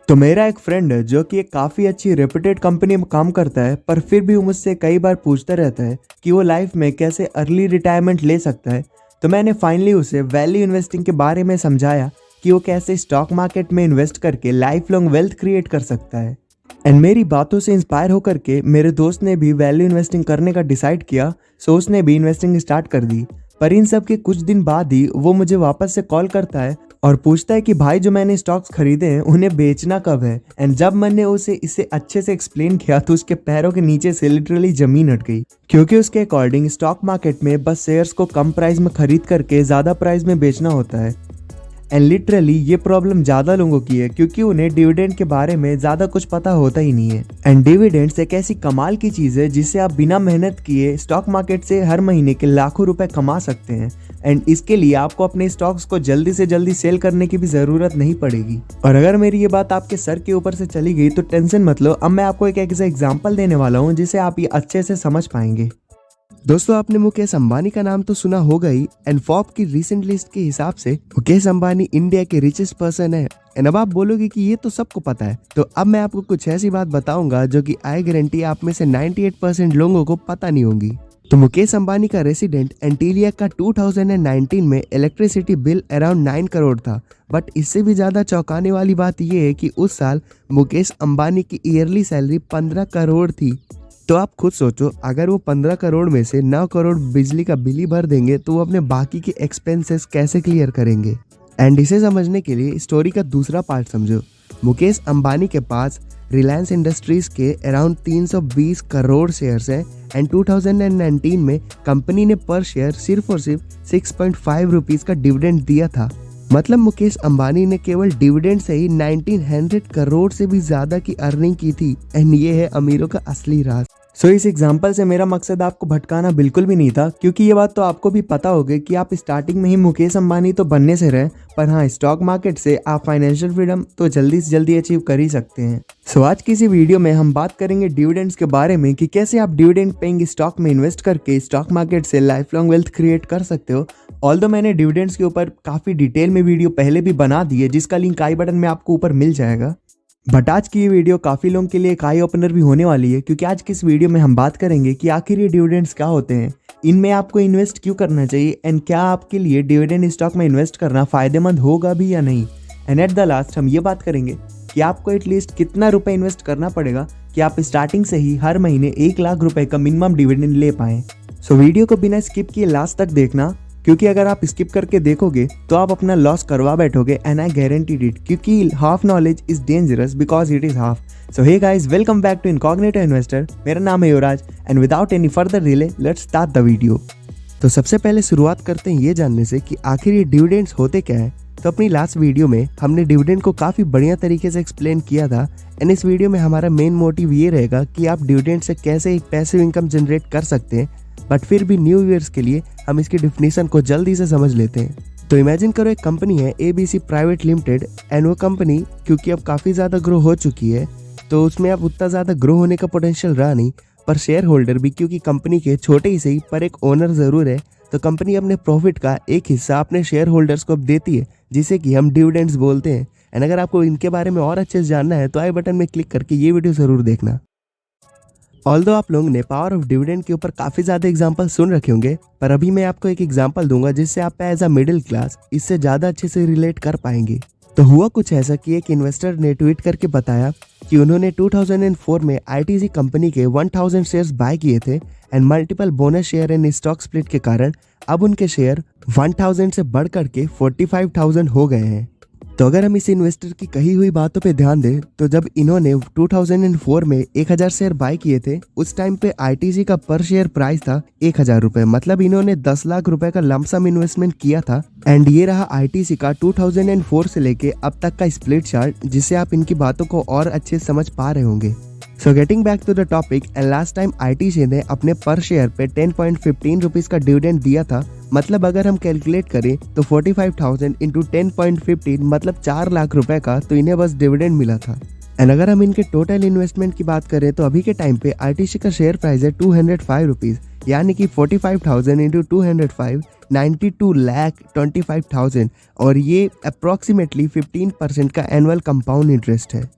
तो मेरा एक फ्रेंड है जो कि एक काफ़ी अच्छी रेप्यूटेड कंपनी में काम करता है, पर फिर भी वो मुझसे कई बार पूछता रहता है कि वो लाइफ में कैसे अर्ली रिटायरमेंट ले सकता है। तो मैंने फाइनली उसे वैल्यू इन्वेस्टिंग के बारे में समझाया कि वो कैसे स्टॉक मार्केट में इन्वेस्ट करके लाइफ लॉन्ग वेल्थ क्रिएट कर सकता है। एंड मेरी बातों से इंस्पायर होकर के मेरे दोस्त ने भी वैल्यू इन्वेस्टिंग करने का डिसाइड किया, सो उसने भी इन्वेस्टिंग स्टार्ट कर दी। पर इन सब के कुछ दिन बाद ही वो मुझे वापस से कॉल करता है और पूछता है कि भाई जो मैंने स्टॉक्स खरीदे हैं उन्हें बेचना कब है। एंड जब मैंने उसे इसे अच्छे से एक्सप्लेन किया तो उसके पैरों के नीचे से लिटरली जमीन हट गई, क्योंकि उसके अकॉर्डिंग स्टॉक मार्केट में बस शेयर्स को कम प्राइस में खरीद करके ज़्यादा प्राइस में बेचना होता है। एंड लिटरली ये प्रॉब्लम ज़्यादा लोगों की है क्योंकि उन्हें डिविडेंड के बारे में ज़्यादा कुछ पता होता ही नहीं है। एंड डिविडेंड्स एक ऐसी कमाल की चीज़ है जिससे आप बिना मेहनत किए स्टॉक मार्केट से हर महीने के लाखों रुपए कमा सकते हैं। एंड इसके लिए आपको अपने स्टॉक्स को जल्दी से जल्दी सेल करने की भी ज़रूरत नहीं पड़ेगी। और अगर मेरी ये बात आपके सर के ऊपर से चली गई तो टेंशन मत लो, अब मैं आपको एक ऐसा एग्जाम्पल देने वाला हूँ जिसे आप ये अच्छे से समझ पाएंगे। दोस्तों, आपने मुकेश अंबानी का नाम तो सुना होगा ही। एंड फॉर्ब्स की रिसेंट लिस्ट के हिसाब से मुकेश अंबानी इंडिया के रिचेस्ट पर्सन है। एंड अब आप बोलोगे कि ये तो सबको पता है, तो अब मैं आपको कुछ ऐसी बात बताऊंगा जो कि आई गारंटी आप में से 98% लोगों को पता नहीं होगी। तो मुकेश अंबानी का रेसिडेंट एंटीलिया का 2019 में इलेक्ट्रिसिटी बिल अराउंड 9 करोड़ था। बट इससे भी ज्यादा चौंकाने वाली बात यह है कि उस साल मुकेश अंबानी की ईयरली सैलरी 15 करोड़ थी। तो आप खुद सोचो, अगर वो 15 करोड़ में से 9 करोड़ बिजली का बिल ही भर देंगे तो वो अपने बाकी के एक्सपेंसेस कैसे क्लियर करेंगे। एंड इसे समझने के लिए स्टोरी का दूसरा पार्ट समझो। मुकेश अंबानी के पास रिलायंस इंडस्ट्रीज के अराउंड 320 करोड़ शेयर्स हैं। एंड 2019 में कंपनी ने पर शेयर सिर्फ और सिर्फ 6.5 रुपीज का डिविडेंड दिया था। मतलब मुकेश अंबानी ने केवल डिविडेंड से ही 1900 करोड़ से भी ज्यादा की अर्निंग की थी। एंड ये है अमीरों का असली राज। सो इस एग्जाम्पल से मेरा मकसद आपको भटकाना बिल्कुल भी नहीं था, क्योंकि ये बात तो आपको भी पता होगी कि आप स्टार्टिंग में ही मुकेश अंबानी तो बनने से रहे, पर हाँ, स्टॉक मार्केट से आप फाइनेंशियल फ्रीडम तो जल्दी से जल्दी अचीव कर ही सकते हैं। सो आज की इसी वीडियो में हम बात करेंगे डिविडेंड्स के बारे में कि कैसे आप डिविडेंड पेइंग स्टॉक में इन्वेस्ट करके स्टॉक मार्केट से लाइफ लॉन्ग वेल्थ क्रिएट कर सकते हो। ऑल्दो मैंने डिविडेंड्स के ऊपर काफ़ी डिटेल में वीडियो पहले भी बना दी है, जिसका लिंक आई बटन में आपको ऊपर मिल जाएगा। बट आज की ये वीडियो काफ़ी लोगों के लिए एक आई ओपनर भी होने वाली है, क्योंकि आज की इस वीडियो में हम बात करेंगे कि आखिर ये डिविडेंड्स क्या होते हैं, इनमें आपको इन्वेस्ट क्यों करना चाहिए, एंड क्या आपके लिए डिविडेंड स्टॉक में इन्वेस्ट करना फ़ायदेमंद होगा भी या नहीं। एंड एट द लास्ट हम ये बात करेंगे कि आपको एटलीस्ट कितना रुपए इन्वेस्ट करना पड़ेगा कि आप स्टार्टिंग से ही हर महीने 1 लाख रुपए का मिनिमम डिविडेंड ले पाएँ। सो वीडियो को बिना स्किप किए लास्ट तक देखना, क्योंकि अगर आप स्किप करके देखोगे तो आप अपना लॉस करवा बैठोगे। एंड आई गारंटीड इट, क्योंकि half knowledge is dangerous because it is half. So hey guys, welcome back to incognito investor. मेरा नाम है Yuvraj and without any further delay let's start the video. तो सबसे पहले शुरुआत करते हैं ये जानने से कि आखिर ये डिविडेंड्स होते क्या है। तो अपनी लास्ट वीडियो में हमने डिविडेंड को काफ़ी बढ़िया तरीके से एक्सप्लेन किया था। एंड इस वीडियो में हमारा मेन मोटिव ये रहेगा कि आप डिविडेंड से कैसे एक पैसिव इनकम जनरेट कर सकते हैं। बट फिर भी न्यू ईयर्स के लिए हम इसकी डिफिनेशन को जल्दी से समझ लेते हैं। तो इमेजिन करो एक कंपनी है ABC प्राइवेट लिमिटेड। एंड वो कंपनी क्योंकि अब काफ़ी ज़्यादा ग्रो हो चुकी है, तो उसमें अब उतना ज़्यादा ग्रो होने का पोटेंशियल रहा नहीं। पर शेयर होल्डर भी क्योंकि कंपनी के छोटे ही सही पर एक ओनर ज़रूर है, तो कंपनी अपने प्रॉफिट का एक हिस्सा अपने शेयर होल्डर्स को अब देती है, जिसे कि हम डिविडेंड्स बोलते हैं। एंड अगर आपको इनके बारे में और अच्छे से जानना है तो आई बटन में क्लिक करके ये वीडियो ज़रूर देखना। ऑल्दो आप लोगों ने पावर ऑफ डिविडेंड के ऊपर काफ़ी ज़्यादा एग्जाम्पल सुन रखे होंगे, पर अभी मैं आपको एक एग्जाम्पल दूंगा जिससे आप एज अ मिडिल क्लास इससे ज़्यादा अच्छे से रिलेट कर पाएंगे। तो हुआ कुछ ऐसा कि एक इन्वेस्टर ने ट्वीट करके बताया कि उन्होंने 2004 में ITC कंपनी के 1000 शेयर्स बाय किए थे। And multiple bonus share and stock split के कारण अब उनके शेयर 1000 से बढ़ करके 45,000 हो गए हैं। तो अगर हम इस इन्वेस्टर की कही हुई बातों पे ध्यान दें तो जब इन्होंने 2004 में 1000 शेयर बाय किए थे, उस टाइम पे ITC का पर शेयर प्राइस था 1000 रुपए। मतलब इन्होंने 10 लाख रुपए का लमसम इन्वेस्टमेंट किया था। एंड ये रहा ITC का 2004 से लेके अब तक का स्प्लिट चार्ट, जिससे आप इनकी बातों को और अच्छे से समझ पा रहे होंगे। So getting back to the topic, and last time ITC ने अपने पर शेयर पे 10.15 रुपीज का डिविडेंड दिया था। मतलब अगर हम कैलकुलेट करें तो 45,000 इंटू 10.15 मतलब 4 लाख रुपए का तो इन्हें बस डिविडेंड मिला था। एंड अगर हम इनके टोटल इन्वेस्टमेंट की बात करें तो अभी के टाइम पे ITC का शेयर प्राइस है 205 रुपीज, यानी कि 45,000 इंटू 205 92,25,000 और ये अप्रॉक्सीमेटली 15% का एनुअल कंपाउंड इंटरेस्ट है।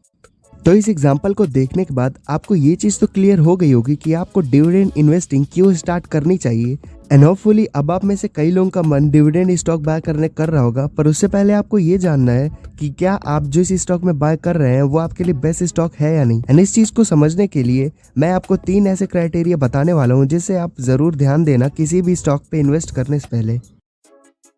तो इस एग्जाम्पल को देखने के बाद आपको ये चीज़ तो क्लियर हो गई होगी कि आपको डिविडेंड इन्वेस्टिंग क्यों स्टार्ट करनी चाहिए। एंड होपफुली अब आप में से कई लोगों का मन डिविडेंड स्टॉक बाय करने कर रहा होगा, पर उससे पहले आपको ये जानना है कि क्या आप जो इस स्टॉक में बाय कर रहे हैं वो आपके लिए बेस्ट स्टॉक है या नहीं। एंड इस चीज़ को समझने के लिए मैं आपको 3 ऐसे क्राइटेरिया बताने वाला हूँ जिससे आप ज़रूर ध्यान देना किसी भी स्टॉक पे इन्वेस्ट करने से पहले।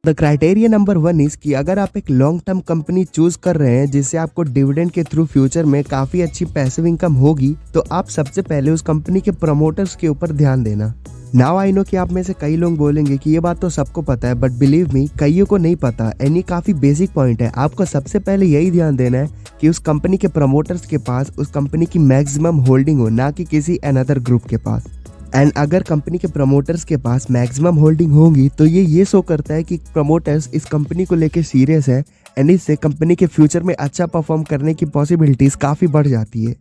द क्राइटेरिया नंबर 1 इज कि अगर आप एक लॉन्ग टर्म कंपनी चूज कर रहे हैं जिससे आपको डिविडेंड के थ्रू फ्यूचर में काफी अच्छी पैसिव इनकम होगी, तो आप सबसे पहले उस कंपनी के प्रमोटर्स के ऊपर ध्यान देना। नाउ आई नो कि आप में से कई लोग बोलेंगे कि ये बात तो सबको पता है, बट बिलीव मी कईयों को नहीं पता। एनी काफी बेसिक पॉइंट है। आपको सबसे पहले यही ध्यान देना है कि उस कंपनी के प्रमोटर्स के पास उस कंपनी की मैक्सिमम होल्डिंग हो, ना कि किसी अनदर ग्रुप के पास। एंड अगर कंपनी के प्रमोटर्स के पास मैक्सिमम होल्डिंग होगी तो ये शो करता है कि प्रमोटर्स इस कंपनी को लेके सीरियस है एंड इससे कंपनी के फ्यूचर में अच्छा परफॉर्म करने की पॉसिबिलिटीज काफ़ी बढ़ जाती है।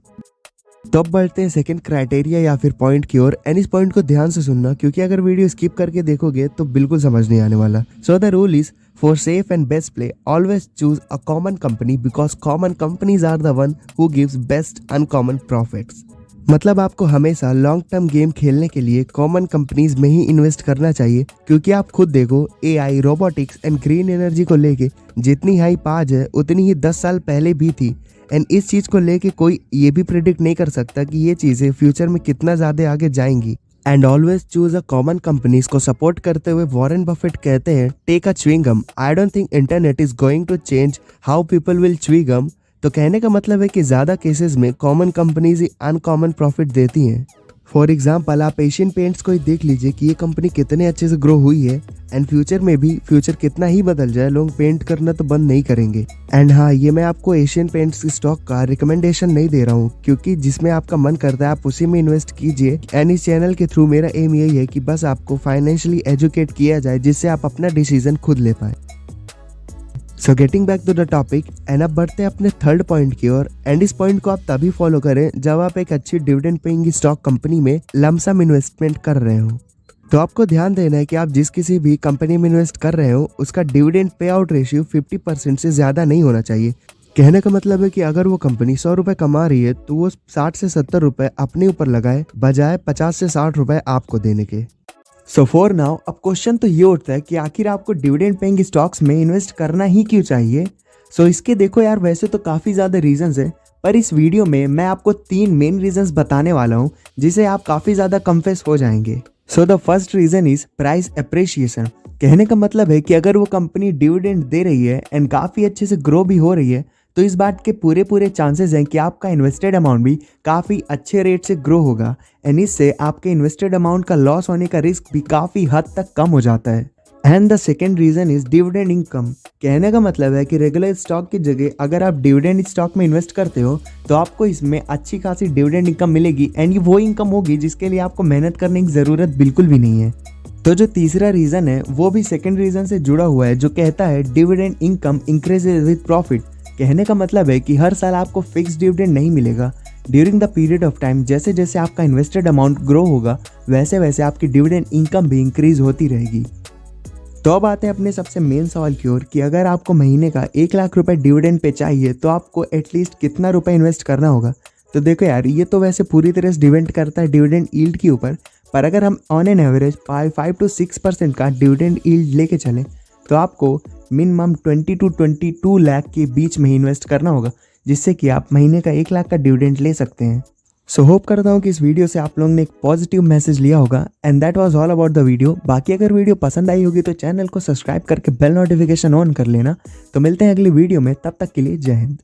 तो अब बढ़ते हैं सेकंड क्राइटेरिया या फिर पॉइंट की ओर। एंड इस पॉइंट को ध्यान से सुनना क्योंकि अगर वीडियो स्किप करके देखोगे तो बिल्कुल समझ नहीं आने वाला। So the rule is for safe and best play always choose a common company because common companies are the one who gives best uncommon profits. मतलब आपको हमेशा लॉन्ग टर्म गेम खेलने के लिए कॉमन कंपनीज में ही इन्वेस्ट करना चाहिए, क्योंकि आप खुद देखो AI, robotics and green energy को लेके जितनी हाइप आज है उतनी ही 10 साल पहले भी थी। एंड इस चीज़ को लेके कोई ये भी प्रिडिक्ट नहीं कर सकता कि ये चीज़ें फ्यूचर में कितना ज़्यादा आगे जाएंगी। And always choose a common companies को सपोर्ट करते हुए वॉरेन बफेट कहते हैं, take a chewing gum, I don't think internet is going to change how people will chew gum. तो कहने का मतलब है कि ज़्यादा केसेस में कॉमन कंपनीज ही अनकॉमन प्रॉफिट देती हैं। फॉर एग्जाम्पल आप एशियन पेंट्स को ही देख लीजिए कि ये कंपनी कितने अच्छे से ग्रो हुई है एंड फ्यूचर में भी फ्यूचर कितना ही बदल जाए लोग पेंट करना तो बंद नहीं करेंगे। एंड हाँ, ये मैं आपको एशियन पेंट्स की स्टॉक का रिकमेंडेशन नहीं दे रहा हूँ, क्योंकि जिसमें आपका मन करता है आप उसी में इन्वेस्ट कीजिए। एंड इस चैनल के थ्रू मेरा एम यही है कि बस आपको फाइनेंशियली एजुकेट किया जाए जिससे आप अपना डिसीजन खुद ले पाए। So getting back to the topic, and अब बढ़ते हैं अपने थर्ड पॉइंट की ओर। एंड इस पॉइंट को आप तभी फॉलो करें जब आप एक अच्छी डिविडेंड पेइंग स्टॉक कंपनी में लमसम इन्वेस्टमेंट कर रहे हो। तो आपको ध्यान देना है कि आप जिस किसी भी कंपनी में इन्वेस्ट कर रहे हो उसका डिविडेंड पे आउट रेशियो 50% से ज़्यादा नहीं होना चाहिए। कहने का मतलब है कि अगर वो कंपनी 100 रुपये कमा रही है तो वो 60 से 70 रुपये अपने ऊपर लगाए, बजाय 50 से 60 रुपये आपको देने के। सो फॉर नाउ अब क्वेश्चन तो ये उठता है कि आखिर आपको डिविडेंड पेइंग स्टॉक्स में इन्वेस्ट करना ही क्यों चाहिए। सो इसके देखो यार, वैसे तो काफ़ी ज़्यादा रीजंस है, पर इस वीडियो में मैं आपको 3 मेन रीजंस बताने वाला हूँ जिसे आप काफ़ी ज़्यादा कंफ्यूज हो जाएंगे। So the first reason is price appreciation. कहने का मतलब है कि अगर वो कंपनी डिविडेंड दे रही है एंड काफ़ी अच्छे से ग्रो भी हो रही है तो इस बात के पूरे चांसेस हैं कि आपका इन्वेस्टेड अमाउंट भी काफ़ी अच्छे रेट से ग्रो होगा एंड इससे आपके इन्वेस्टेड अमाउंट का लॉस होने का रिस्क भी काफ़ी हद तक कम हो जाता है। And the second reason is dividend income. कहने का मतलब है कि रेगुलर स्टॉक की जगह अगर आप डिविडेंड स्टॉक में इन्वेस्ट करते हो तो आपको इसमें अच्छी खासी डिविडेंड इनकम मिलेगी एंड ये वो इनकम होगी जिसके लिए आपको मेहनत करने की ज़रूरत बिल्कुल भी नहीं है। तो जो तीसरा रीज़न है वो भी सेकेंड रीज़न से जुड़ा हुआ है, जो कहता है dividend income increases with profit. कहने का मतलब है कि हर साल आपको फिक्स डिविडेंड नहीं मिलेगा। During the period of time जैसे जैसे आपका इन्वेस्टेड अमाउंट ग्रो होगा वैसे वैसे आपकी डिविडेंड इनकम भी इंक्रीज होती रहेगी। तो अब आते हैं अपने सबसे मेन सवाल की ओर कि अगर आपको महीने का 1 लाख रुपए डिविडेंड पे चाहिए तो आपको एटलीस्ट कितना रुपए इन्वेस्ट करना होगा। तो देखो यार, ये तो वैसे पूरी तरह से डिपेंड करता है डिविडेंड यील्ड के ऊपर, पर अगर हम ऑन एन एवरेज 5 to 6% का डिविडेंड यील्ड लेके चलें तो आपको मिनिमम 20 to 22 लाख के बीच में ही इन्वेस्ट करना होगा, जिससे कि आप महीने का 1 लाख का डिविडेंड ले सकते हैं। सो होप करता हूँ कि इस वीडियो से आप लोगों ने एक पॉजिटिव मैसेज लिया होगा and that was all about the video. बाकी अगर वीडियो पसंद आई होगी तो चैनल को सब्सक्राइब करके बेल नोटिफिकेशन ऑन कर लेना। तो मिलते हैं अगली वीडियो में, तब तक के लिए जय हिंद।